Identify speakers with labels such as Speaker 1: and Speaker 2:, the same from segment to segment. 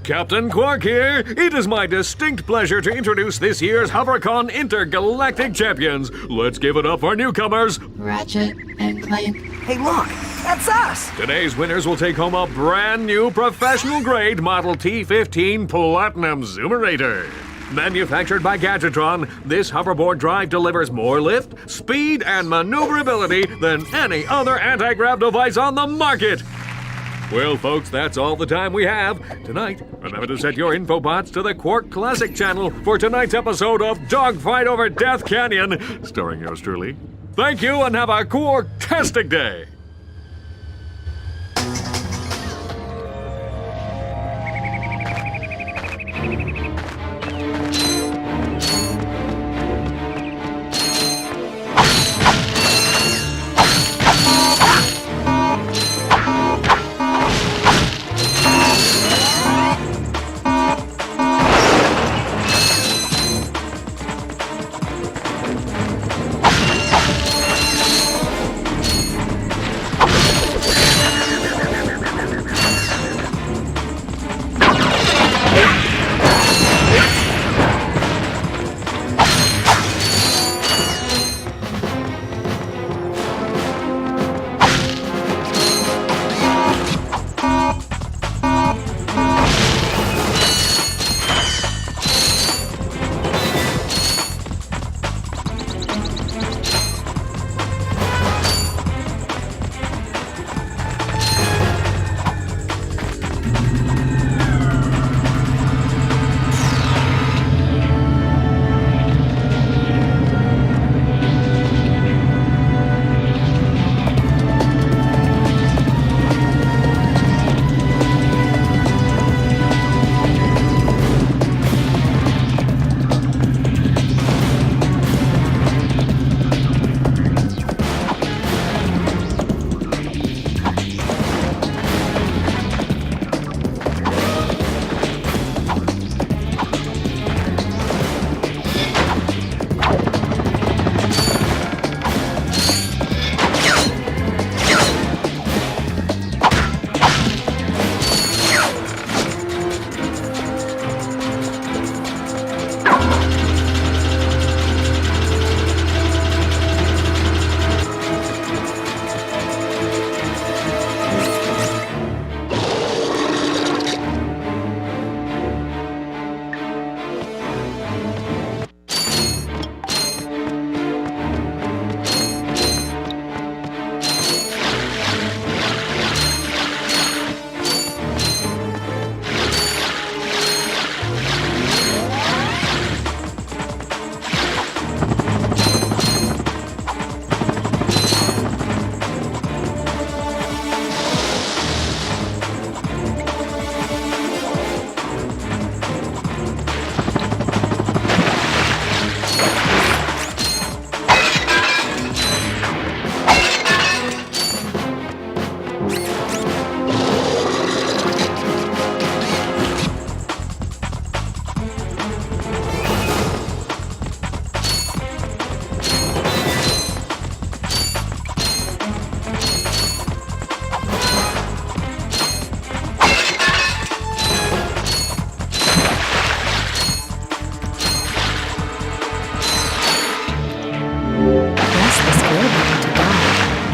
Speaker 1: Captain Quark here. It is my distinct pleasure to introduce this year's HoverCon Intergalactic Champions. Let's give it up for newcomers,
Speaker 2: Ratchet and Clank.
Speaker 3: Hey, look! That's us!
Speaker 1: Today's winners will take home a brand new professional-grade Model T15 Platinum Zoomerator. Manufactured by Gadgetron, this hoverboard drive delivers more lift, speed, and maneuverability than any other anti-grav device on the market. Well, folks, that's all the time we have. Tonight, remember to set your infobots to the Quark Classic channel for tonight's episode of Dogfight Over Death Canyon, starring yours truly. Thank you and have a Quark-tastic day!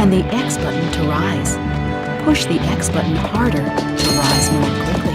Speaker 4: And the X button to rise. Push the X button harder to rise more quickly.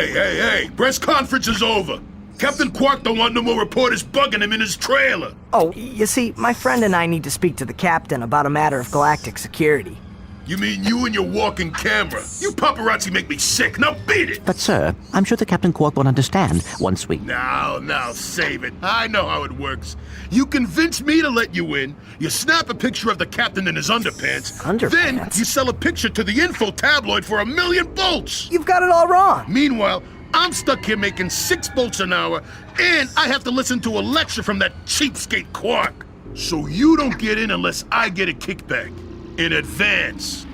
Speaker 5: Hey, press conference is over. Captain Quark don't want no more reporters bugging him in his trailer.
Speaker 3: Oh, you see, my friend and I need to speak to the captain about a matter of galactic security.
Speaker 5: You mean you and your walking camera? You paparazzi make me sick. Now beat it!
Speaker 6: But, sir, I'm sure the Captain Quark will understand once we...
Speaker 5: Now, save it. I know how it works. You convince me to let you in, you snap a picture of the captain in his underpants, then you sell a picture to the info tabloid for $1 million volts!
Speaker 3: You've got it all wrong!
Speaker 5: Meanwhile, I'm stuck here making 6 volts an hour, and I have to listen to a lecture from that cheapskate Quark. So you don't get in unless I get a kickback. In advance.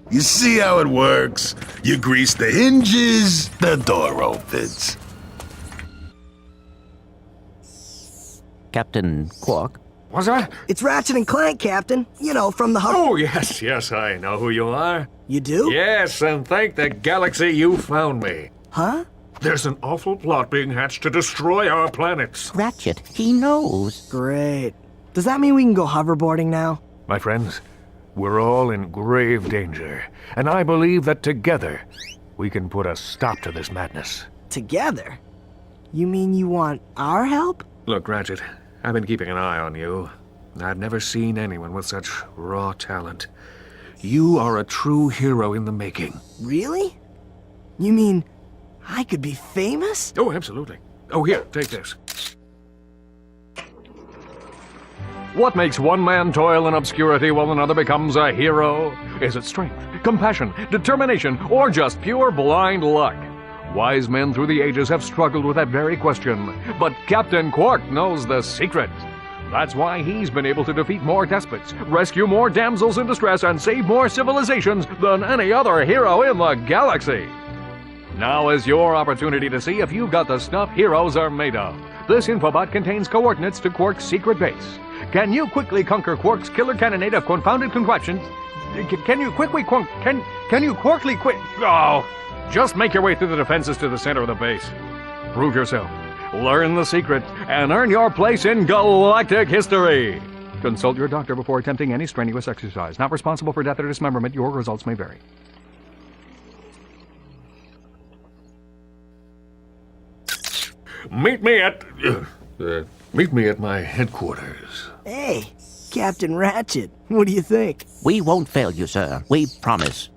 Speaker 5: You see how it works? You grease the hinges, the door opens.
Speaker 6: Captain Quark?
Speaker 1: What's that?
Speaker 3: It's Ratchet and Clank, Captain. You know, from the
Speaker 1: Oh, yes, I know who you are.
Speaker 3: You do?
Speaker 1: Yes, and thank the galaxy you found me.
Speaker 3: Huh?
Speaker 1: There's an awful plot being hatched to destroy our planets.
Speaker 6: Ratchet, he knows.
Speaker 3: Great. Does that mean we can go hoverboarding now?
Speaker 1: My friends, we're all in grave danger, and I believe that together we can put a stop to this madness.
Speaker 3: Together? You mean you want our help?
Speaker 1: Look, Ratchet, I've been keeping an eye on you. I've never seen anyone with such raw talent. You are a true hero in the making.
Speaker 3: Really? You mean I could be famous?
Speaker 1: Oh, absolutely. Oh, here, take this. What makes one man toil in obscurity while another becomes a hero? Is it strength, compassion, determination, or just pure blind luck? Wise men through the ages have struggled with that very question, but Captain Quark knows the secret. That's why he's been able to defeat more despots, rescue more damsels in distress, and save more civilizations than any other hero in the galaxy. Now is your opportunity to see if you've got the stuff heroes are made of. This infobot contains coordinates to Quark's secret base. Can you quickly conquer Quark's killer cannonade of confounded contraptions? Can you quickly just make your way through the defenses to the center of the base. Prove yourself, learn the secret, and earn your place in galactic history. Consult your doctor before attempting any strenuous exercise. Not responsible for death or dismemberment. Your results may vary. Meet me at my headquarters.
Speaker 3: Hey, Captain Ratchet, what do you think?
Speaker 6: We won't fail you, sir. We promise.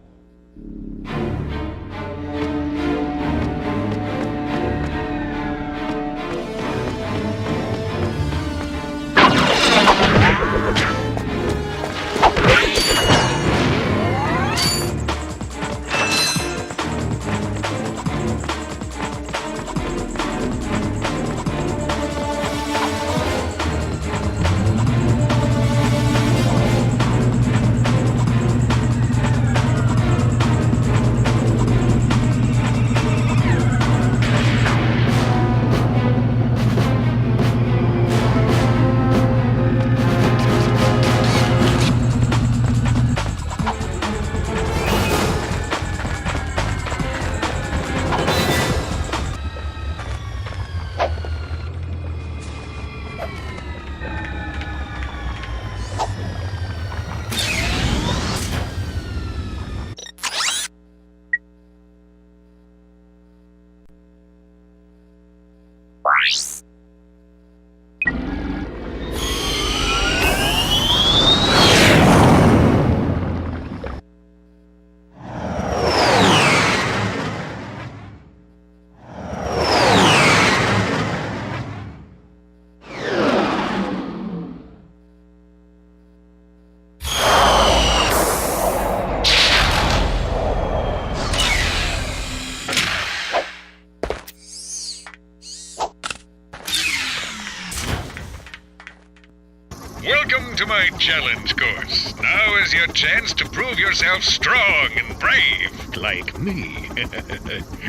Speaker 7: Welcome to my challenge course. Now is your chance to prove yourself strong and brave, like me.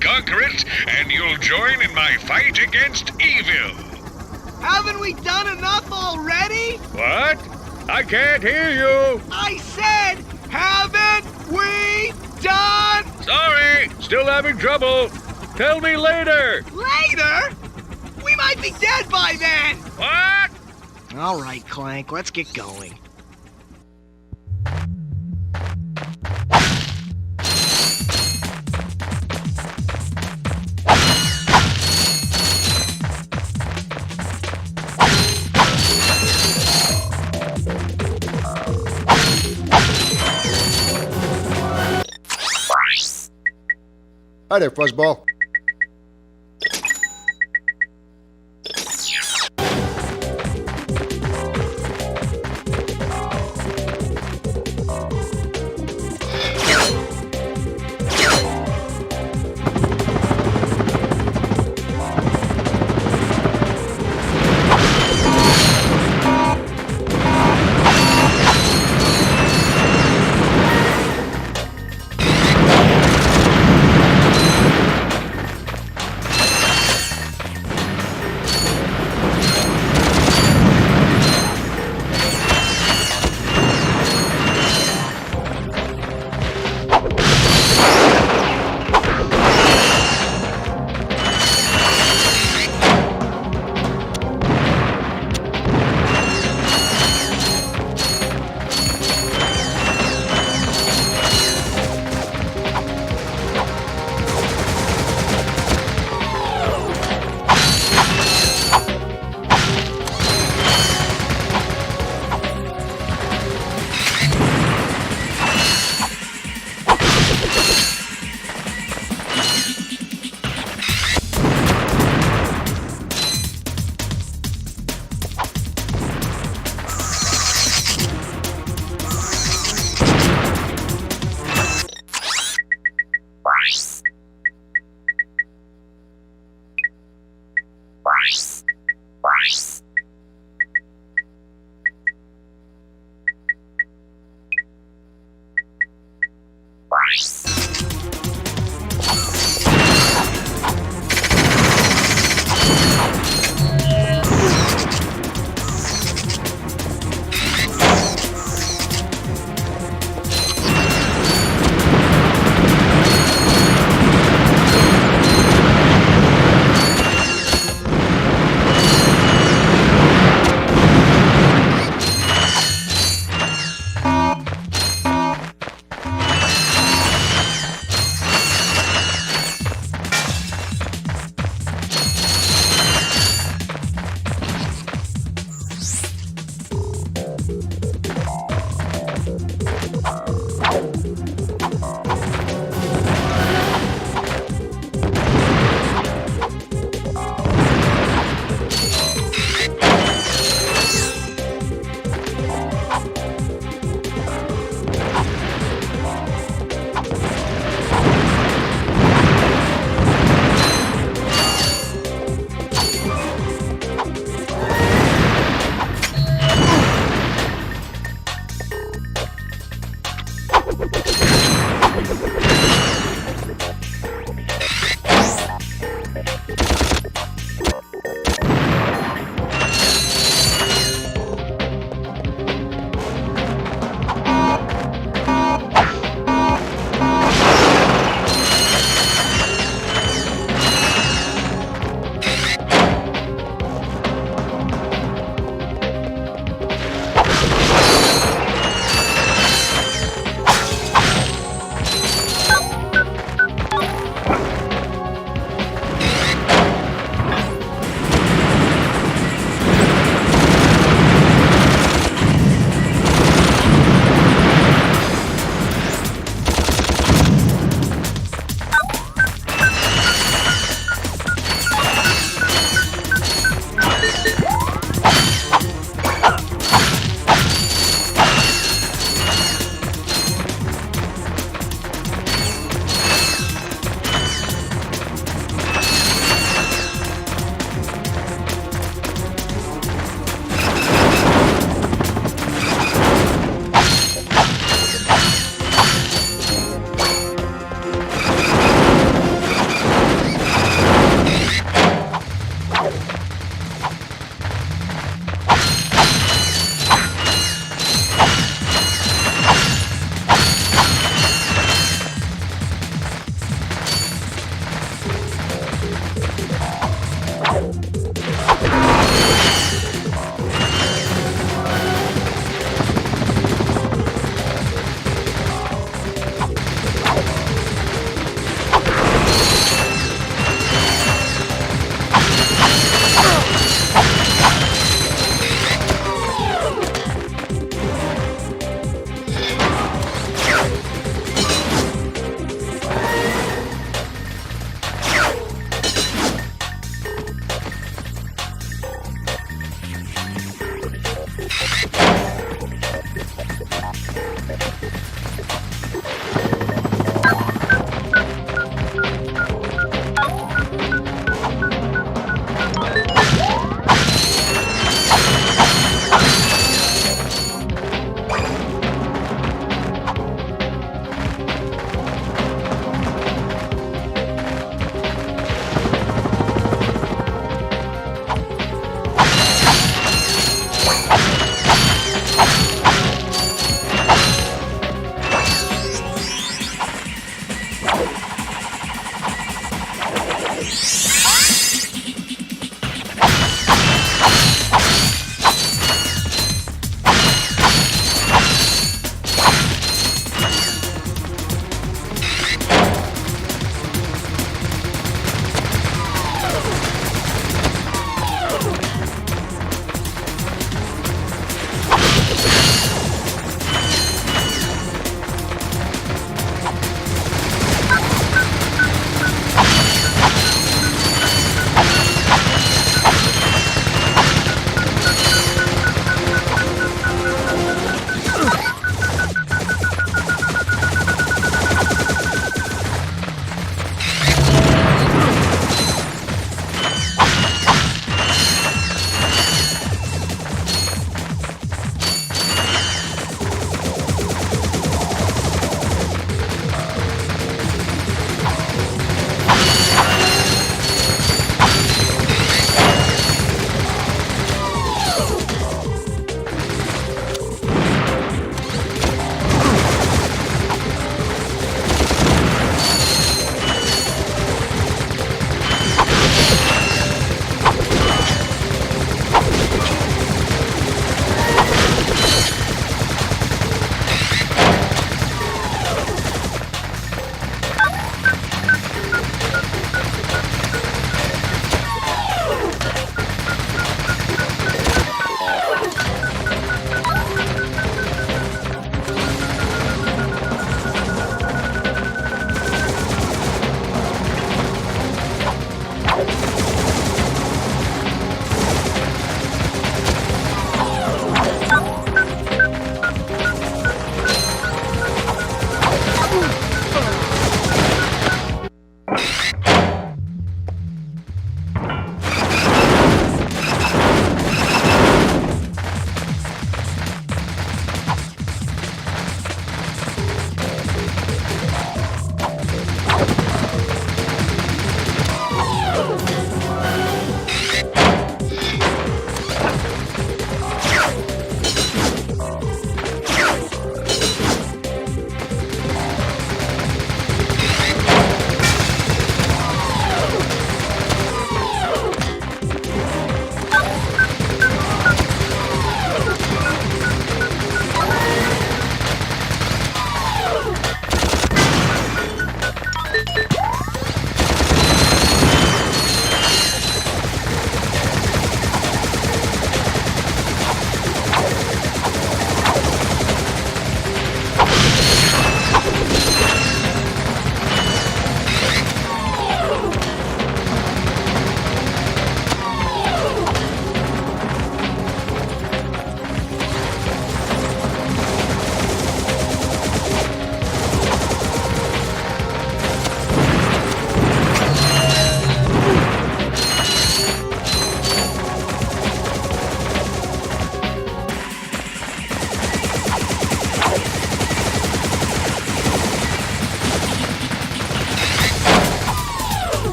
Speaker 7: Conquer it, and you'll join in my fight against evil.
Speaker 3: Haven't we done enough already?
Speaker 1: What? I can't hear you.
Speaker 3: I said, haven't we done?
Speaker 1: Sorry, still having trouble. Tell me later.
Speaker 3: Later? We might be dead by then.
Speaker 1: What?
Speaker 3: All right, Clank, let's get going.
Speaker 8: Hi there, Fuzzball.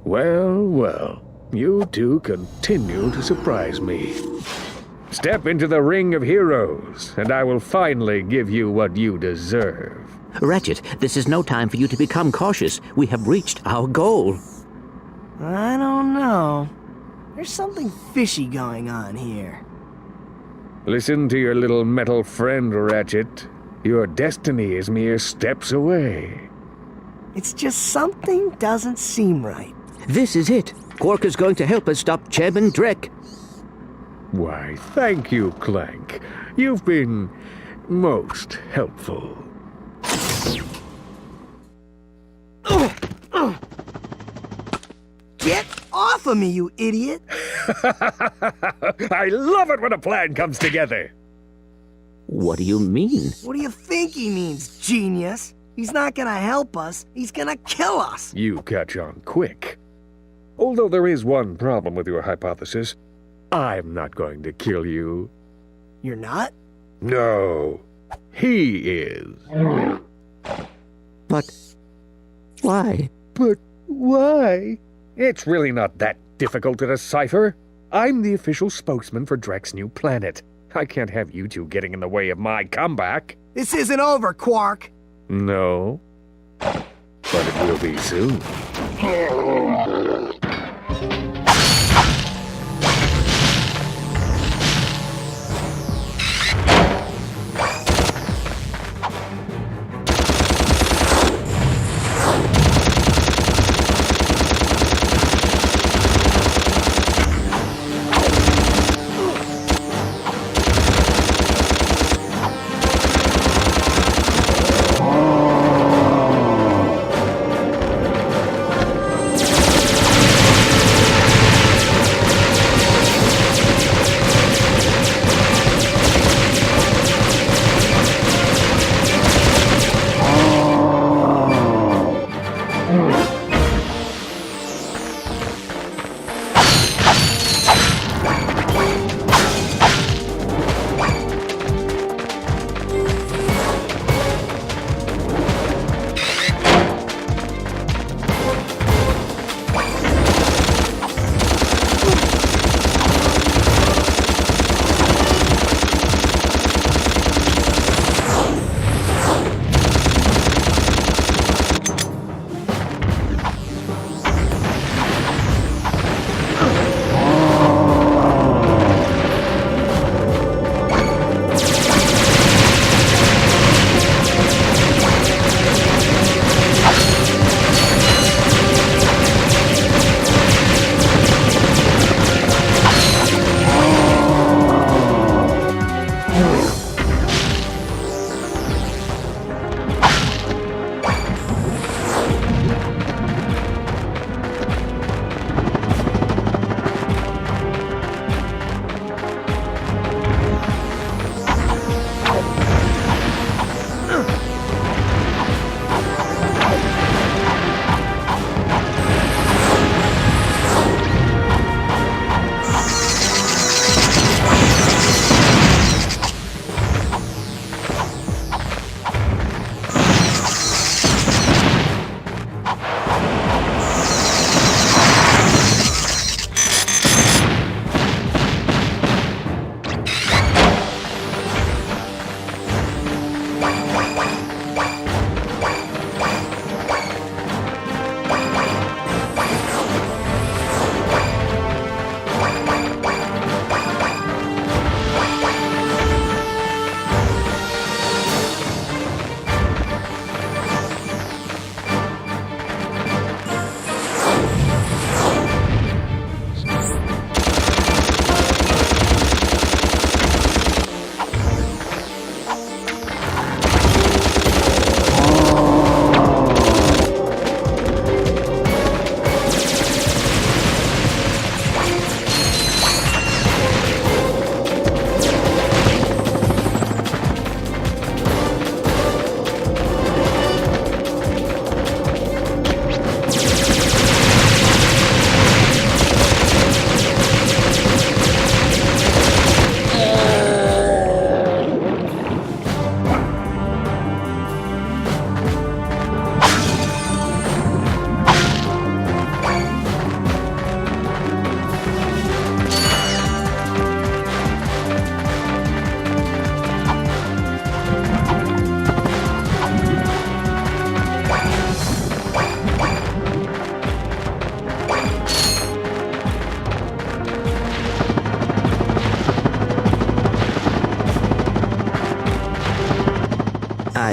Speaker 1: Well, well, you two continue to surprise me. Step into the ring of heroes, and I will finally give you what you deserve.
Speaker 6: Ratchet, this is no time for you to become cautious. We have reached our goal.
Speaker 3: I don't know. There's something fishy going on here.
Speaker 1: Listen to your little metal friend, Ratchet. Your destiny is mere steps away.
Speaker 3: It's just something doesn't seem right.
Speaker 6: This is it. Quark is going to help us stop Chairman Drek.
Speaker 1: Why, thank you, Clank. You've been most helpful.
Speaker 3: Get off of me, you idiot!
Speaker 1: I love it when a plan comes together.
Speaker 6: What do you mean?
Speaker 3: What do you think he means, genius? He's not gonna help us, he's gonna kill us!
Speaker 1: You catch on quick. Although there is one problem with your hypothesis, I'm not going to kill you.
Speaker 3: You're not?
Speaker 1: No, he is.
Speaker 6: But why?
Speaker 1: But why? It's really not that difficult to decipher. I'm the official spokesman for Drek's new planet. I can't have you two getting in the way of my comeback.
Speaker 3: This isn't over, Quark!
Speaker 1: No, but it will be soon.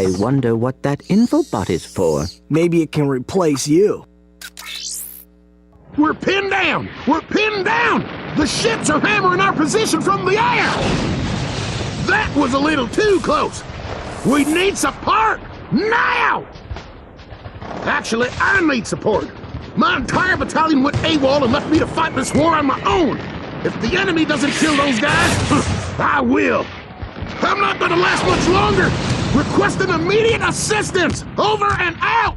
Speaker 6: I wonder what that infobot is for.
Speaker 3: Maybe it can replace you.
Speaker 5: We're pinned down! We're pinned down! The ships are hammering our position from the air! That was a little too close! We need support! Now! Actually, I need support. My entire battalion went AWOL and left me to fight this war on my own. If the enemy doesn't kill those guys, I will. I'm not gonna last much longer. Requesting immediate assistance. Over and out.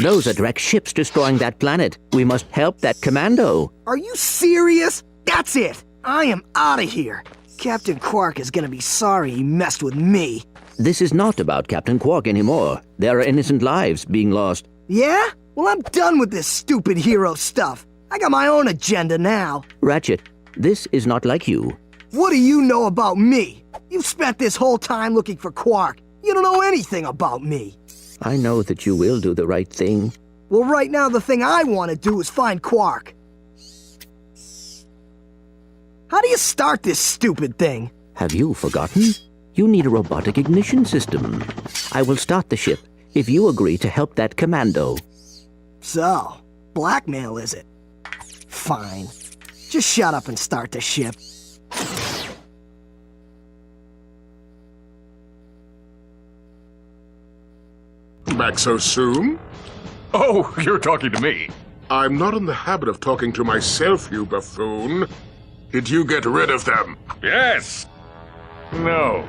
Speaker 6: Those are direct ships destroying that planet. We must help that commando.
Speaker 3: Are you serious? That's it. I am out of here. Captain Quark is gonna be sorry he messed with me.
Speaker 6: This is not about Captain Quark anymore. There are innocent lives being lost.
Speaker 3: Yeah? Well, I'm done with this stupid hero stuff. I got my own agenda now.
Speaker 6: Ratchet, this is not like you.
Speaker 3: What do you know about me? You've spent this whole time looking for Quark. You don't know anything about me.
Speaker 6: I know that you will do the right thing.
Speaker 3: Well, right now the thing I want to do is find Quark. How do you start this stupid thing?
Speaker 6: Have you forgotten? You need a robotic ignition system. I will start the ship if you agree to help that commando.
Speaker 3: So, blackmail is it? Fine. Just shut up and start the ship.
Speaker 5: Back so soon?
Speaker 1: Oh, you're talking to me.
Speaker 5: I'm not in the habit of talking to myself, you buffoon. Did you get rid of them?
Speaker 1: Yes. No.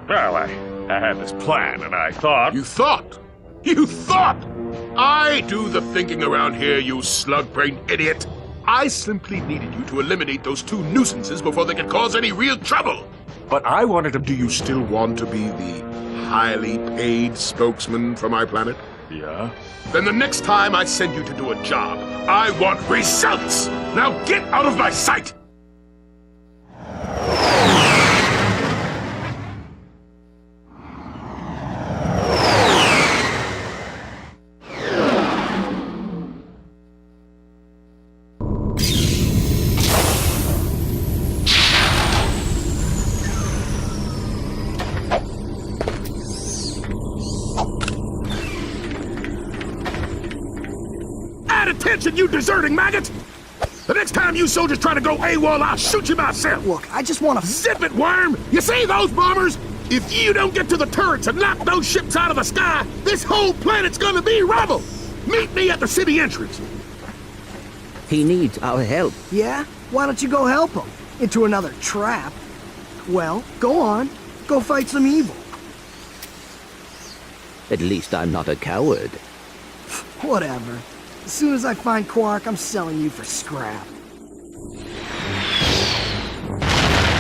Speaker 1: Well, I had this plan, and I thought...
Speaker 5: You thought? You thought? I do the thinking around here, you slug-brained idiot. I simply needed you to eliminate those two nuisances before they could cause any real trouble.
Speaker 1: But I wanted to...
Speaker 5: Do you still want to be the highly paid spokesman for my planet?
Speaker 1: Yeah?
Speaker 5: Then the next time I send you to do a job, I want results! Now get out of my sight! Attention, you deserting maggot! The next time you soldiers try to go AWOL, I'll shoot you myself!
Speaker 3: Look, I just want to...
Speaker 5: Zip it, worm! You see those bombers? If you don't get to the turrets and knock those ships out of the sky, this whole planet's gonna be rubble! Meet me at the city entrance!
Speaker 6: He needs our help.
Speaker 3: Yeah? Why don't you go help him? Into another trap? Well, go on. Go fight some evil.
Speaker 6: At least I'm not a coward.
Speaker 3: Whatever. As soon as I find Quark, I'm selling you for scrap.